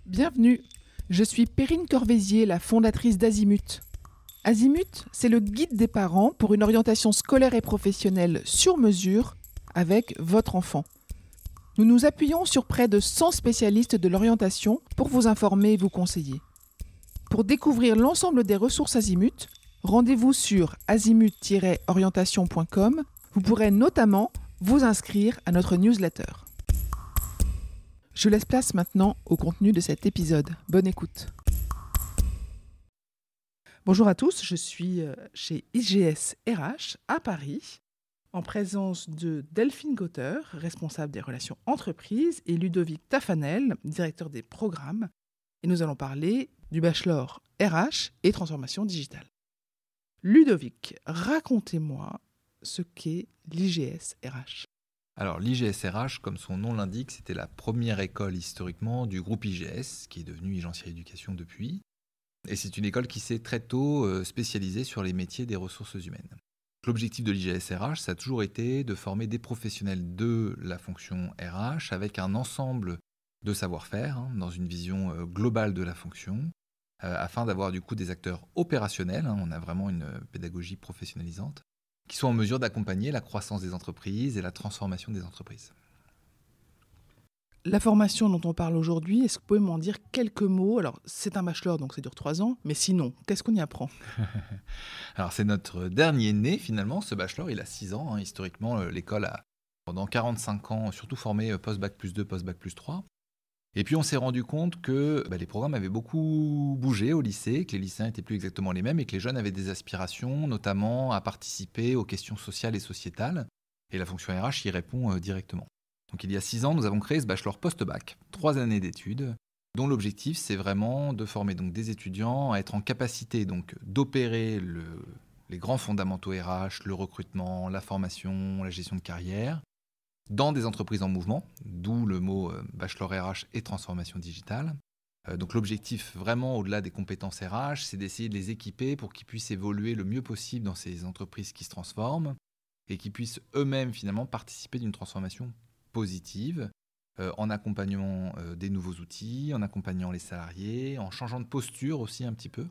Bienvenue, je suis Perrine Corvézier, la fondatrice d'Azimut. Azimut, c'est le guide des parents pour une orientation scolaire et professionnelle sur mesure avec votre enfant. Nous nous appuyons sur près de 100 spécialistes de l'orientation pour vous informer et vous conseiller. Pour découvrir l'ensemble des ressources Azimut, rendez-vous sur azimut-orientation.com. Vous pourrez notamment vous inscrire à notre newsletter. Je laisse place maintenant au contenu de cet épisode. Bonne écoute. Bonjour à tous, je suis chez IGS RH à Paris, en présence de Delphine Gauter, responsable des relations entreprises, et Ludovic Tafanel, directeur des programmes. Et nous allons parler du bachelor RH et transformation digitale. Ludovic, racontez-moi ce qu'est l'IGS RH. Alors l'IGS RH, comme son nom l'indique, c'était la première école historiquement du groupe IGS, qui est devenu Igencia Éducation depuis. Et c'est une école qui s'est très tôt spécialisée sur les métiers des ressources humaines. L'objectif de l'IGS RH, ça a toujours été de former des professionnels de la fonction RH avec un ensemble de savoir-faire, dans une vision globale de la fonction, afin d'avoir du coup des acteurs opérationnels, on a vraiment une pédagogie professionnalisante, qui sont en mesure d'accompagner la croissance des entreprises et la transformation des entreprises. La formation dont on parle aujourd'hui, est-ce que vous pouvez m'en dire quelques mots ? Alors, c'est un bachelor, donc ça dure 3 ans, mais sinon, qu'est-ce qu'on y apprend ? Alors, c'est notre dernier né, finalement. Ce bachelor, il a 6 ans. Historiquement, l'école a, pendant 45 ans, surtout formé post-bac plus 2, post-bac plus 3. Et puis, on s'est rendu compte que les programmes avaient beaucoup bougé au lycée, que les lycéens n'étaient plus exactement les mêmes et que les jeunes avaient des aspirations, notamment à participer aux questions sociales et sociétales. Et la fonction RH y répond directement. Donc, il y a 6 ans, nous avons créé ce bachelor post-bac, 3 années d'études, dont l'objectif, c'est vraiment de former donc, des étudiants à être en capacité donc, d'opérer les grands fondamentaux RH, le recrutement, la formation, la gestion de carrière, dans des entreprises en mouvement, d'où le mot bachelor RH et transformation digitale. Donc l'objectif vraiment au-delà des compétences RH, c'est d'essayer de les équiper pour qu'ils puissent évoluer le mieux possible dans ces entreprises qui se transforment et qu'ils puissent eux-mêmes finalement participer d'une transformation positive en accompagnant des nouveaux outils, en accompagnant les salariés, en changeant de posture aussi un petit peu.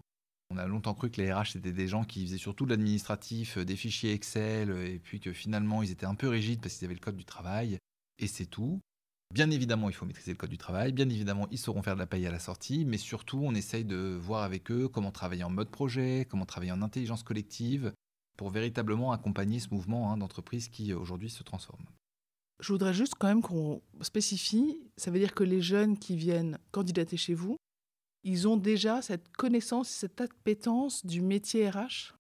On a longtemps cru que les RH, c'était des gens qui faisaient surtout de l'administratif, des fichiers Excel, et puis que finalement, ils étaient un peu rigides parce qu'ils avaient le code du travail, et c'est tout. Bien évidemment, il faut maîtriser le code du travail, bien évidemment, ils sauront faire de la paye à la sortie, mais surtout, on essaye de voir avec eux comment travailler en mode projet, comment travailler en intelligence collective, pour véritablement accompagner ce mouvement d'entreprises qui, aujourd'hui, se transforme. Je voudrais juste quand même qu'on spécifie, ça veut dire que les jeunes qui viennent candidater chez vous, ils ont déjà cette connaissance, cette appétence du métier RH ?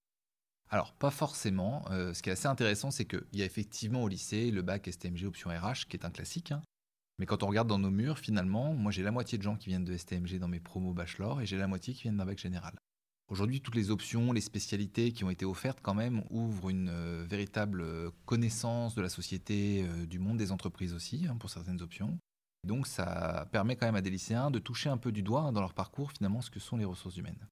Alors, pas forcément. Ce qui est assez intéressant, c'est qu'il y a effectivement au lycée le bac STMG option RH, qui est un classique. Mais quand on regarde dans nos murs, finalement, moi j'ai la moitié de gens qui viennent de STMG dans mes promos bachelor et j'ai la moitié qui viennent d'un bac général. Aujourd'hui, toutes les options, les spécialités qui ont été offertes quand même ouvrent une véritable connaissance de la société, du monde des entreprises aussi, pour certaines options. Donc ça permet quand même à des lycéens de toucher un peu du doigt dans leur parcours finalement ce que sont les ressources humaines.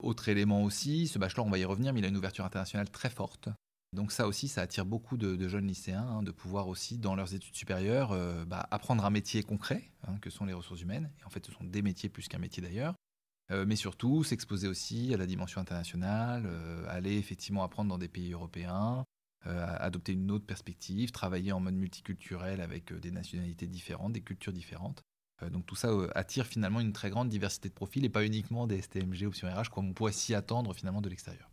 Autre élément aussi, ce bachelor, on va y revenir, mais il a une ouverture internationale très forte. Donc ça aussi, ça attire beaucoup de jeunes lycéens de pouvoir aussi, dans leurs études supérieures, apprendre un métier concret, que sont les ressources humaines. Et en fait, ce sont des métiers plus qu'un métier d'ailleurs. Mais surtout, s'exposer aussi à la dimension internationale, aller effectivement apprendre dans des pays européens, adopter une autre perspective, travailler en mode multiculturel avec des nationalités différentes, des cultures différentes. Donc tout ça attire finalement une très grande diversité de profils et pas uniquement des STMG option RH comme on pourrait s'y attendre finalement de l'extérieur.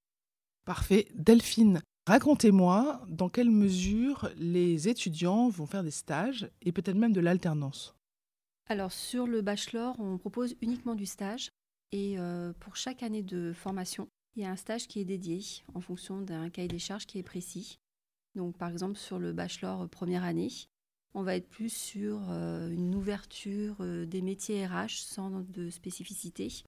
Parfait. Delphine, racontez-moi dans quelle mesure les étudiants vont faire des stages et peut-être même de l'alternance. Alors sur le bachelor, on propose uniquement du stage et pour chaque année de formation, il y a un stage qui est dédié en fonction d'un cahier des charges qui est précis. Donc par exemple sur le bachelor première année, on va être plus sur une ouverture des métiers RH sans de spécificité.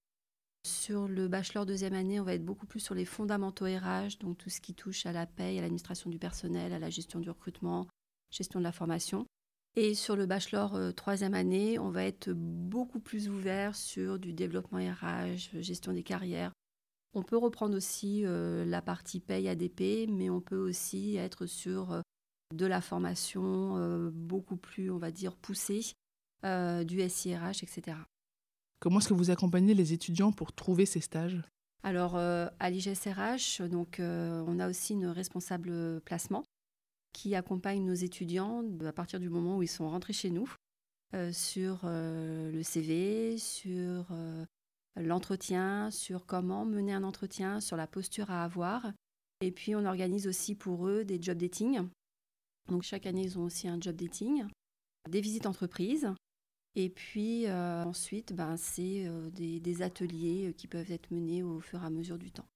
Sur le bachelor deuxième année, on va être beaucoup plus sur les fondamentaux RH, donc tout ce qui touche à la paye, à l'administration du personnel, à la gestion du recrutement, gestion de la formation. Et sur le bachelor troisième année, on va être beaucoup plus ouvert sur du développement RH, gestion des carrières. On peut reprendre aussi la partie paye ADP, mais on peut aussi être sur de la formation beaucoup plus, on va dire, poussée, du SIRH, etc. Comment est-ce que vous accompagnez les étudiants pour trouver ces stages? Alors, à l'IGSRH, donc, on a aussi une responsable placement qui accompagne nos étudiants à partir du moment où ils sont rentrés chez nous sur le CV, sur l'entretien, sur comment mener un entretien, sur la posture à avoir. Et puis, on organise aussi pour eux des job dating. Donc, chaque année, ils ont aussi un job dating, des visites entreprises. Et puis ensuite, c'est des ateliers qui peuvent être menés au fur et à mesure du temps.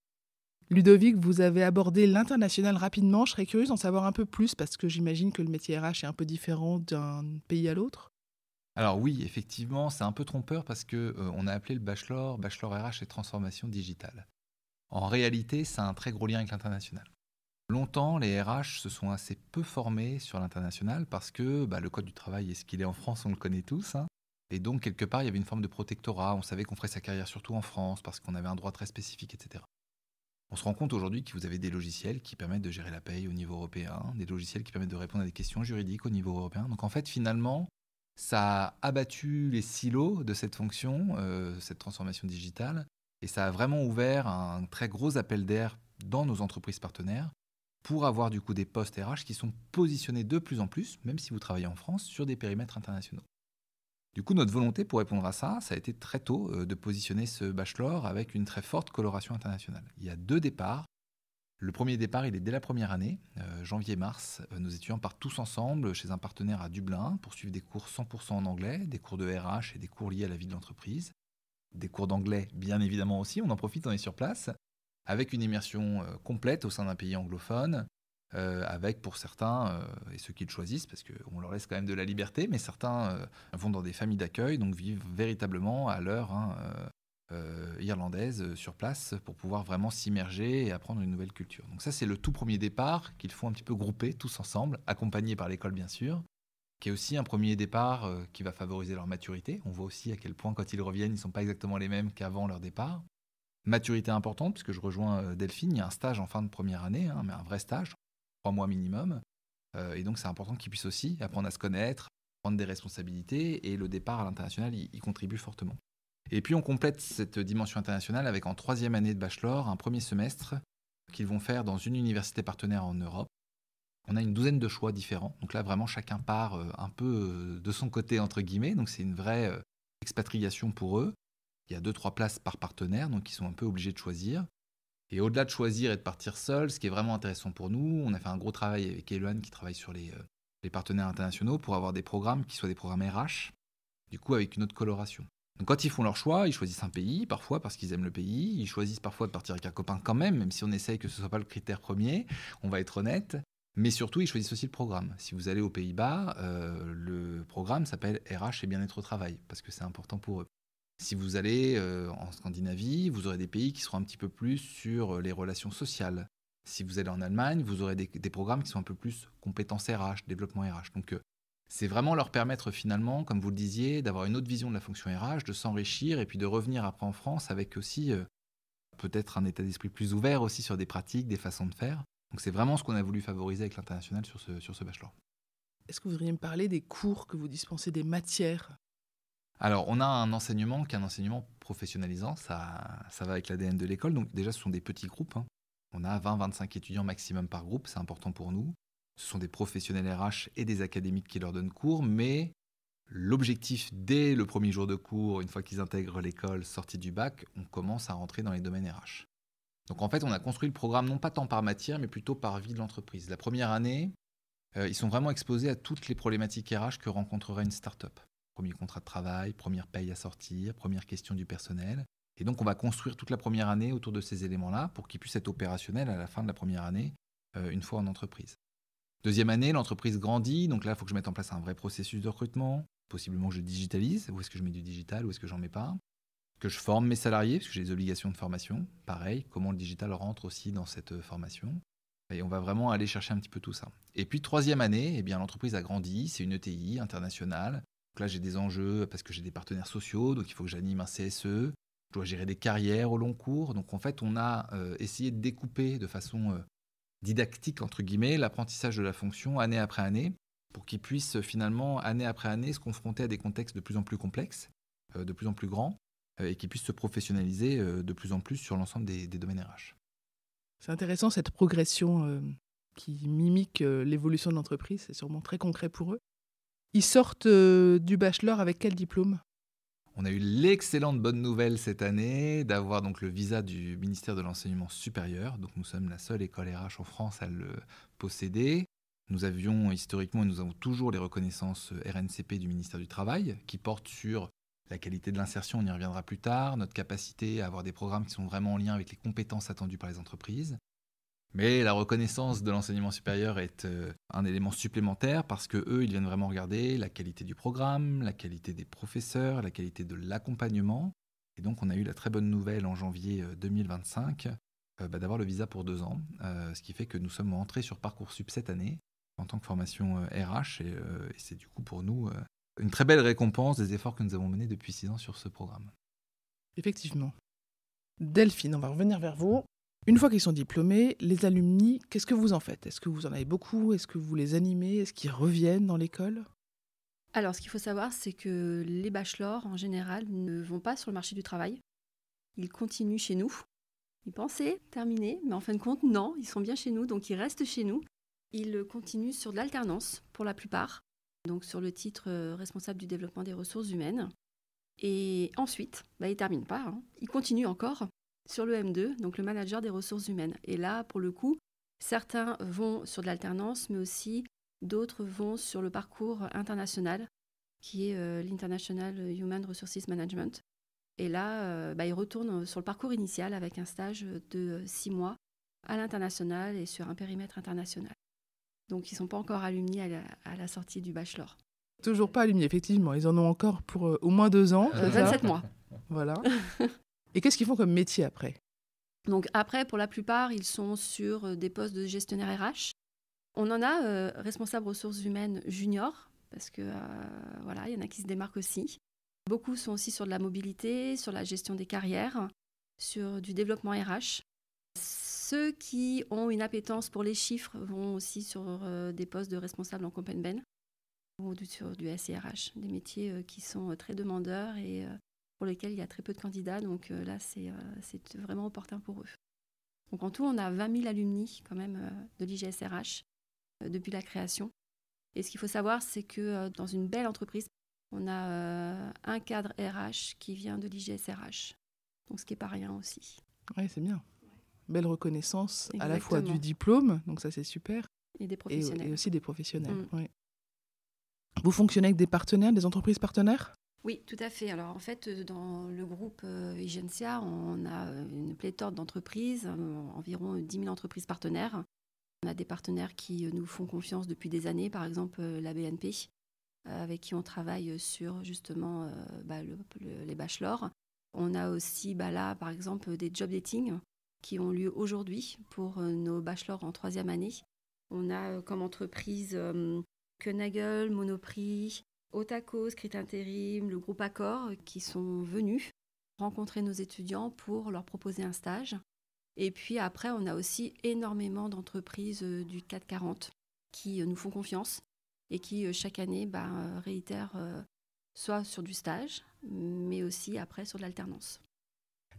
Ludovic, vous avez abordé l'international rapidement. Je serais curieuse d'en savoir un peu plus parce que j'imagine que le métier RH est un peu différent d'un pays à l'autre. Alors oui, effectivement, c'est un peu trompeur parce que on a appelé le bachelor RH et transformation digitale. En réalité, c'est un très gros lien avec l'international. Longtemps, les RH se sont assez peu formés sur l'international parce que le code du travail est ce qu'il est en France, on le connaît tous, hein. Et donc, quelque part, il y avait une forme de protectorat. On savait qu'on ferait sa carrière surtout en France parce qu'on avait un droit très spécifique, etc. On se rend compte aujourd'hui que vous avez des logiciels qui permettent de gérer la paye au niveau européen, des logiciels qui permettent de répondre à des questions juridiques au niveau européen. Donc en fait, finalement, ça a abattu les silos de cette fonction, cette transformation digitale, et ça a vraiment ouvert un très gros appel d'air dans nos entreprises partenaires pour avoir du coup des postes RH qui sont positionnés de plus en plus, même si vous travaillez en France, sur des périmètres internationaux. Du coup, notre volonté pour répondre à ça, ça a été très tôt de positionner ce bachelor avec une très forte coloration internationale. Il y a 2 départs. Le premier départ, il est dès la première année, janvier-mars. Nos étudiants partent tous ensemble chez un partenaire à Dublin pour suivre des cours 100% en anglais, des cours de RH et des cours liés à la vie de l'entreprise. Des cours d'anglais, bien évidemment aussi, on en profite, on est sur place, avec une immersion complète au sein d'un pays anglophone, avec pour certains, et ceux qui le choisissent, parce qu'on leur laisse quand même de la liberté, mais certains vont dans des familles d'accueil, donc vivent véritablement à l'heure irlandaise sur place pour pouvoir vraiment s'immerger et apprendre une nouvelle culture. Donc ça, c'est le tout premier départ qu'ils font un petit peu grouper tous ensemble, accompagnés par l'école bien sûr, qui est aussi un premier départ qui va favoriser leur maturité. On voit aussi à quel point quand ils reviennent, ils ne sont pas exactement les mêmes qu'avant leur départ. Maturité importante, puisque je rejoins Delphine, il y a un stage en fin de première année, mais un vrai stage, 3 mois minimum. Et donc, c'est important qu'ils puissent aussi apprendre à se connaître, prendre des responsabilités. Et le départ à l'international, il contribue fortement. Et puis, on complète cette dimension internationale avec en 3e année de bachelor, un premier semestre qu'ils vont faire dans une université partenaire en Europe. On a une douzaine de choix différents. Donc là, vraiment, chacun part un peu de son côté, entre guillemets. Donc, c'est une vraie expatriation pour eux. Il y a 2-3 places par partenaire, donc ils sont un peu obligés de choisir. Et au-delà de choisir et de partir seul, ce qui est vraiment intéressant pour nous, on a fait un gros travail avec Eloane qui travaille sur les partenaires internationaux pour avoir des programmes qui soient des programmes RH, du coup avec une autre coloration. Donc quand ils font leur choix, ils choisissent un pays, parfois parce qu'ils aiment le pays, ils choisissent parfois de partir avec un copain quand même si on essaye que ce ne soit pas le critère premier, on va être honnête. Mais surtout, ils choisissent aussi le programme. Si vous allez aux Pays-Bas, le programme s'appelle RH et bien-être au travail, parce que c'est important pour eux. Si vous allez en Scandinavie, vous aurez des pays qui seront un petit peu plus sur les relations sociales. Si vous allez en Allemagne, vous aurez des programmes qui sont un peu plus compétences RH, développement RH. Donc c'est vraiment leur permettre finalement, comme vous le disiez, d'avoir une autre vision de la fonction RH, de s'enrichir et puis de revenir après en France avec aussi peut-être un état d'esprit plus ouvert aussi sur des pratiques, des façons de faire. Donc c'est vraiment ce qu'on a voulu favoriser avec l'international sur ce bachelor. Est-ce que vous voudriez me parler des cours que vous dispensez, des matières? Alors, on a un enseignement qui est un enseignement professionnalisant, ça va avec l'ADN de l'école. Donc déjà, ce sont des petits groupes, hein. On a 20-25 étudiants maximum par groupe, c'est important pour nous. Ce sont des professionnels RH et des académiques qui leur donnent cours, mais l'objectif dès le premier jour de cours, une fois qu'ils intègrent l'école, sortie du bac, on commence à rentrer dans les domaines RH. Donc en fait, on a construit le programme non pas tant par matière, mais plutôt par vie de l'entreprise. La première année, ils sont vraiment exposés à toutes les problématiques RH que rencontrerait une start-up. Premier contrat de travail, première paye à sortir, première question du personnel. Et donc, on va construire toute la première année autour de ces éléments-là pour qu'ils puissent être opérationnels à la fin de la première année, une fois en entreprise. Deuxième année, l'entreprise grandit. Donc là, il faut que je mette en place un vrai processus de recrutement. Possiblement, je digitalise. Où est-ce que je mets du digital? Où est-ce que j'en mets pas? Que je forme mes salariés, parce que j'ai des obligations de formation. Pareil, comment le digital rentre aussi dans cette formation. Et on va vraiment aller chercher un petit peu tout ça. Et puis, troisième année, eh bien, l'entreprise a grandi. C'est une ETI internationale. Donc là, j'ai des enjeux parce que j'ai des partenaires sociaux, donc il faut que j'anime un CSE. Je dois gérer des carrières au long cours. Donc en fait, on a essayé de découper de façon didactique, entre guillemets, l'apprentissage de la fonction année après année pour qu'ils puissent finalement, année après année, se confronter à des contextes de plus en plus complexes, de plus en plus grands. et qui puissent se professionnaliser de plus en plus sur l'ensemble des domaines RH. C'est intéressant cette progression qui mimique l'évolution de l'entreprise. C'est sûrement très concret pour eux. Ils sortent du bachelor avec quel diplôme? On a eu l'excellente bonne nouvelle cette année d'avoir donc le visa du ministère de l'Enseignement supérieur. Donc nous sommes la seule école RH en France à le posséder. Nous avions historiquement et nous avons toujours les reconnaissances RNCP du ministère du Travail qui portent sur la qualité de l'insertion, on y reviendra plus tard, notre capacité à avoir des programmes qui sont vraiment en lien avec les compétences attendues par les entreprises. Mais la reconnaissance de l'enseignement supérieur est un élément supplémentaire parce que eux, ils viennent vraiment regarder la qualité du programme, la qualité des professeurs, la qualité de l'accompagnement. Et donc, on a eu la très bonne nouvelle en janvier 2025 d'avoir le visa pour 2 ans, ce qui fait que nous sommes entrés sur Parcoursup cette année en tant que formation RH. Et c'est du coup pour nous une très belle récompense des efforts que nous avons menés depuis 6 ans sur ce programme. Effectivement. Delphine, on va revenir vers vous. Une fois qu'ils sont diplômés, les alumni, qu'est-ce que vous en faites? Est-ce que vous en avez beaucoup? Est-ce que vous les animez? Est-ce qu'ils reviennent dans l'école? Alors, ce qu'il faut savoir, c'est que les bachelors, en général, ne vont pas sur le marché du travail. Ils continuent chez nous. Ils pensaient terminer, mais en fin de compte, non, ils sont bien chez nous, donc ils restent chez nous. Ils continuent sur de l'alternance, pour la plupart, donc sur le titre responsable du développement des ressources humaines. Et ensuite, ils ne terminent pas, hein. Ils continuent encore sur le M2, donc le manager des ressources humaines. Et là, pour le coup, certains vont sur de l'alternance, mais aussi d'autres vont sur le parcours international, qui est l'International Human Resources Management. Et là, ils retournent sur le parcours initial avec un stage de 6 mois à l'international et sur un périmètre international. Donc, ils ne sont pas encore alumni à la sortie du bachelor. Toujours pas alumni, effectivement. Ils en ont encore pour au moins 2 ans. c'est ça 27 mois. Voilà. Et qu'est-ce qu'ils font comme métier après? Donc après, pour la plupart, ils sont sur des postes de gestionnaire RH. On en a responsable ressources humaines junior, parce que il y en a qui se démarquent aussi. Beaucoup sont aussi sur de la mobilité, sur la gestion des carrières, sur du développement RH. Ceux qui ont une appétence pour les chiffres vont aussi sur des postes de responsable en Comp & Ben ou sur du SIRH, des métiers qui sont très demandeurs et pour lesquels il y a très peu de candidats. Donc là, c'est vraiment opportun pour eux. Donc en tout, on a 20 000 alumni quand même de l'IGSRH depuis la création. Et ce qu'il faut savoir, c'est que dans une belle entreprise, on a un cadre RH qui vient de l'IGSRH. Donc ce qui n'est pas rien aussi. Oui, c'est bien. Belle reconnaissance Exactement. à la fois du diplôme, donc ça c'est super, Et des professionnels. et aussi des professionnels. Oui. Vous fonctionnez avec des partenaires, des entreprises partenaires? Oui, tout à fait. Alors en fait, dans le groupe Igencia, on a une pléthore d'entreprises, environ 10 000 entreprises partenaires. On a des partenaires qui nous font confiance depuis des années, par exemple la BNP, avec qui on travaille sur justement les bachelors. On a aussi là, par exemple, des job dating qui ont lieu aujourd'hui pour nos bachelors en 3e année. On a comme entreprise Koenagel, Monoprix, Otaco, Crit Intérim, le groupe Accor qui sont venus rencontrer nos étudiants pour leur proposer un stage. Et puis après, on a aussi énormément d'entreprises du CAC 40 qui nous font confiance et qui chaque année réitèrent soit sur du stage, mais aussi après sur de l'alternance.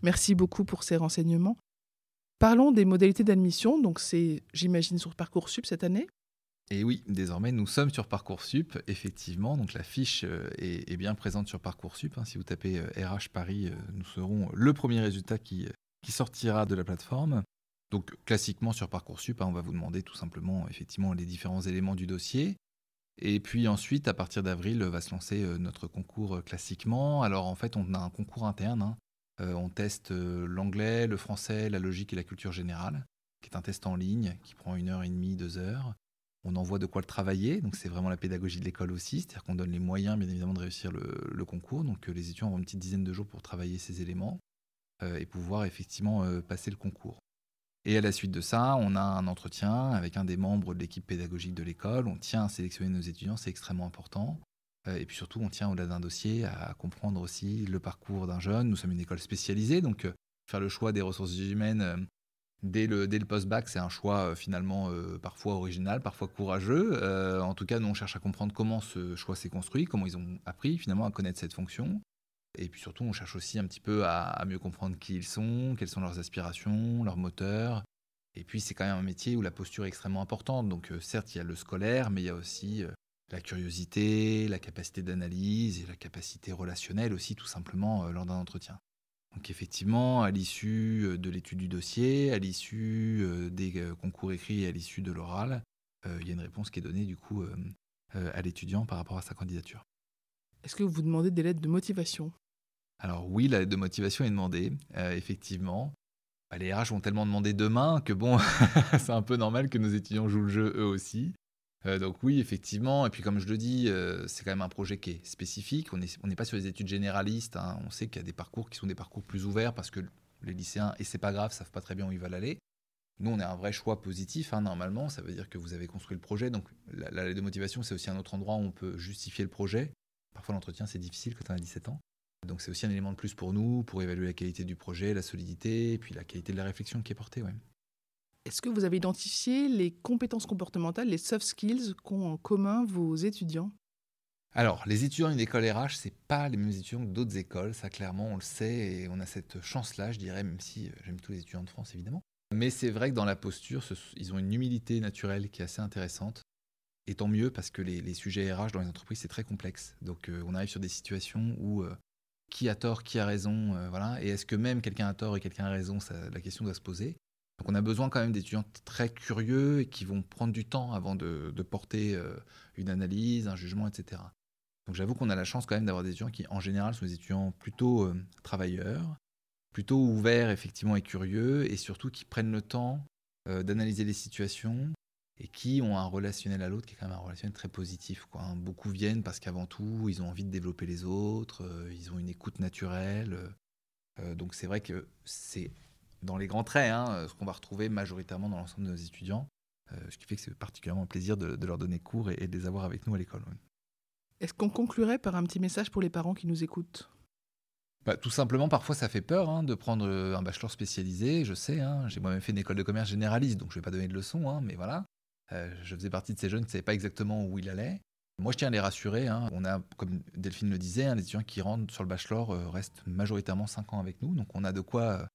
Merci beaucoup pour ces renseignements. Parlons des modalités d'admission. Donc c'est, j'imagine, sur Parcoursup cette année. Et oui, désormais, nous sommes sur Parcoursup, effectivement. Donc la fiche est bien présente sur Parcoursup. Si vous tapez RH Paris, nous serons le premier résultat qui sortira de la plateforme. Donc classiquement sur Parcoursup, on va vous demander tout simplement effectivement les différents éléments du dossier. Et puis ensuite, à partir d'avril, va se lancer notre concours classiquement. Alors en fait, on a un concours interne. On teste l'anglais, le français, la logique et la culture générale, qui est un test en ligne qui prend 1h30, 2 heures. On envoie de quoi le travailler, donc c'est vraiment la pédagogie de l'école aussi, c'est-à-dire qu'on donne les moyens bien évidemment de réussir le concours. Donc les étudiants ont une petite dizaine de jours pour travailler ces éléments et pouvoir effectivement passer le concours. Et à la suite de ça, on a un entretien avec un des membres de l'équipe pédagogique de l'école. On tient à sélectionner nos étudiants, c'est extrêmement important. Et puis surtout, on tient au-delà d'un dossier à comprendre aussi le parcours d'un jeune. Nous sommes une école spécialisée, donc faire le choix des ressources humaines dès le post-bac, c'est un choix finalement parfois original, parfois courageux. En tout cas, nous, on cherche à comprendre comment ce choix s'est construit, comment ils ont appris finalement à connaître cette fonction. Et puis surtout, on cherche aussi un petit peu à mieux comprendre qui ils sont, quelles sont leurs aspirations, leurs moteurs. Et puis, c'est quand même un métier où la posture est extrêmement importante. Donc, certes, il y a le scolaire, mais il y a aussi la curiosité, la capacité d'analyse et la capacité relationnelle aussi, tout simplement, lors d'un entretien. Donc, effectivement, à l'issue de l'étude du dossier, à l'issue des concours écrits et à l'issue de l'oral, il y a une réponse qui est donnée, du coup, à l'étudiant par rapport à sa candidature. Est-ce que vous demandez des lettres de motivation ? Alors oui, la lettre de motivation est demandée, effectivement. Les RH vont tellement demander demain que bon, c'est un peu normal que nos étudiants jouent le jeu eux aussi. Donc oui, effectivement. Et puis comme je le dis, c'est quand même un projet qui est spécifique. On n'est pas sur les études généralistes, hein. On sait qu'il y a des parcours qui sont des parcours plus ouverts parce que les lycéens, et c'est pas grave, savent pas très bien où ils veulent aller. Nous, on a un vrai choix positif, hein, normalement. Ça veut dire que vous avez construit le projet. Donc la lettre de motivation, c'est aussi un autre endroit où on peut justifier le projet. Parfois, l'entretien, c'est difficile quand on a 17 ans. Donc c'est aussi un élément de plus pour nous, pour évaluer la qualité du projet, la solidité, et puis la qualité de la réflexion qui est portée. Ouais. Est-ce que vous avez identifié les compétences comportementales, les soft skills qu'ont en commun vos étudiants ? Alors, les étudiants d'une école RH, c'est pas les mêmes étudiants que d'autres écoles, ça clairement, on le sait, et on a cette chance-là, je dirais, même si j'aime tous les étudiants de France, évidemment. Mais c'est vrai que dans la posture, ils ont une humilité naturelle qui est assez intéressante. Et tant mieux, parce que les sujets RH dans les entreprises, c'est très complexe. Donc on arrive sur des situations où qui a tort, qui a raison, voilà. Et est-ce que même quelqu'un a tort et quelqu'un a raison, la question doit se poser. Donc on a besoin quand même d'étudiants très curieux et qui vont prendre du temps avant de porter une analyse, un jugement, etc. Donc j'avoue qu'on a la chance quand même d'avoir des étudiants qui, en général, sont des étudiants plutôt travailleurs, plutôt ouverts effectivement et curieux, et surtout qui prennent le temps d'analyser les situations et qui ont un relationnel à l'autre qui est quand même un relationnel très positif, quoi. Beaucoup viennent parce qu'avant tout, ils ont envie de développer les autres, ils ont une écoute naturelle. Donc c'est vrai que c'est, dans les grands traits, ce qu'on va retrouver majoritairement dans l'ensemble de nos étudiants, ce qui fait que c'est particulièrement un plaisir de leur donner cours et de les avoir avec nous à l'école. Ouais. Est-ce qu'on conclurait par un petit message pour les parents qui nous écoutent ? Tout simplement, parfois, ça fait peur de prendre un bachelor spécialisé. Je sais, j'ai moi-même fait une école de commerce généraliste, donc je ne vais pas donner de leçons, mais voilà. Je faisais partie de ces jeunes qui ne savaient pas exactement où il allait. Moi, je tiens à les rassurer. On a, comme Delphine le disait, les étudiants qui rentrent sur le bachelor restent majoritairement 5 ans avec nous. Donc, on a de quoi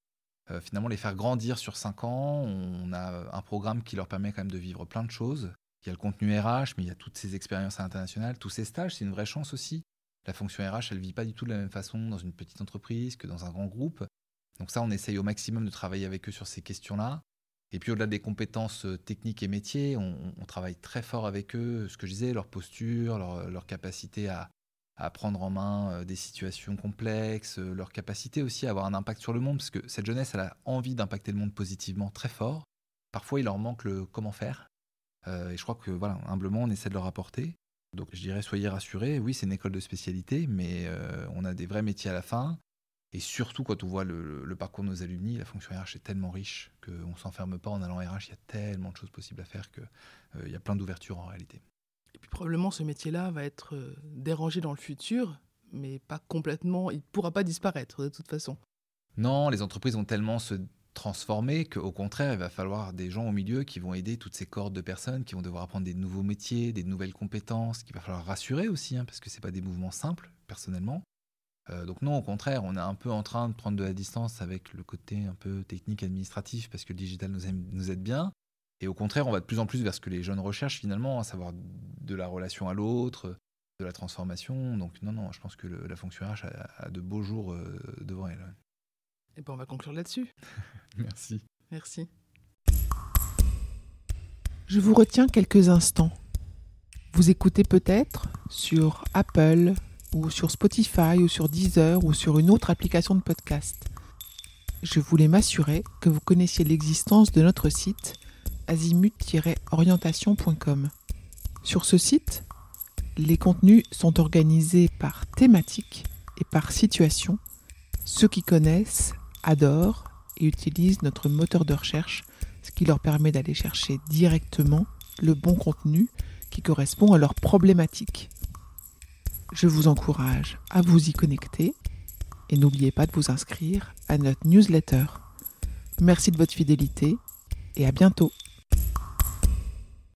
finalement les faire grandir sur 5 ans. On a un programme qui leur permet quand même de vivre plein de choses. Il y a le contenu RH, mais il y a toutes ces expériences internationales, tous ces stages. C'est une vraie chance aussi. La fonction RH, elle ne vit pas du tout de la même façon dans une petite entreprise que dans un grand groupe. Donc ça, on essaye au maximum de travailler avec eux sur ces questions-là. Et puis au-delà des compétences techniques et métiers, on travaille très fort avec eux, ce que je disais, leur posture, leur capacité à prendre en main des situations complexes, leur capacité aussi à avoir un impact sur le monde, parce que cette jeunesse, elle a envie d'impacter le monde positivement très fort. Parfois, il leur manque le comment faire. Et je crois que, voilà, humblement, on essaie de leur apporter. Donc je dirais, soyez rassurés, oui, c'est une école de spécialité, mais on a des vrais métiers à la fin. Et surtout, quand on voit le parcours de nos alumni, la fonction RH est tellement riche qu'on ne s'enferme pas en allant RH. Il y a tellement de choses possibles à faire qu'il y a plein d'ouvertures en réalité. Et puis probablement, ce métier-là va être dérangé dans le futur, mais pas complètement. Il ne pourra pas disparaître de toute façon. Non, les entreprises vont tellement se transformer qu'au contraire, il va falloir des gens au milieu qui vont aider toutes ces cohortes de personnes qui vont devoir apprendre des nouveaux métiers, des nouvelles compétences, qu'il va falloir rassurer aussi, parce que ce n'est pas des mouvements simples, personnellement. Donc non, au contraire, on est un peu en train de prendre de la distance avec le côté un peu technique, administratif, parce que le digital nous aide bien. Et au contraire, on va de plus en plus vers ce que les jeunes recherchent finalement, à savoir de la relation à l'autre, de la transformation. Donc non, je pense que la fonction RH a de beaux jours devant elle. Et ben on va conclure là-dessus. Merci. Merci. Je vous retiens quelques instants. Vous écoutez peut-être sur Apple, ou sur Spotify, ou sur Deezer, ou sur une autre application de podcast. Je voulais m'assurer que vous connaissiez l'existence de notre site azimut-orientation.com. Sur ce site, les contenus sont organisés par thématique et par situation. Ceux qui connaissent adorent et utilisent notre moteur de recherche, ce qui leur permet d'aller chercher directement le bon contenu qui correspond à leurs problématiques. Je vous encourage à vous y connecter et n'oubliez pas de vous inscrire à notre newsletter. Merci de votre fidélité et à bientôt.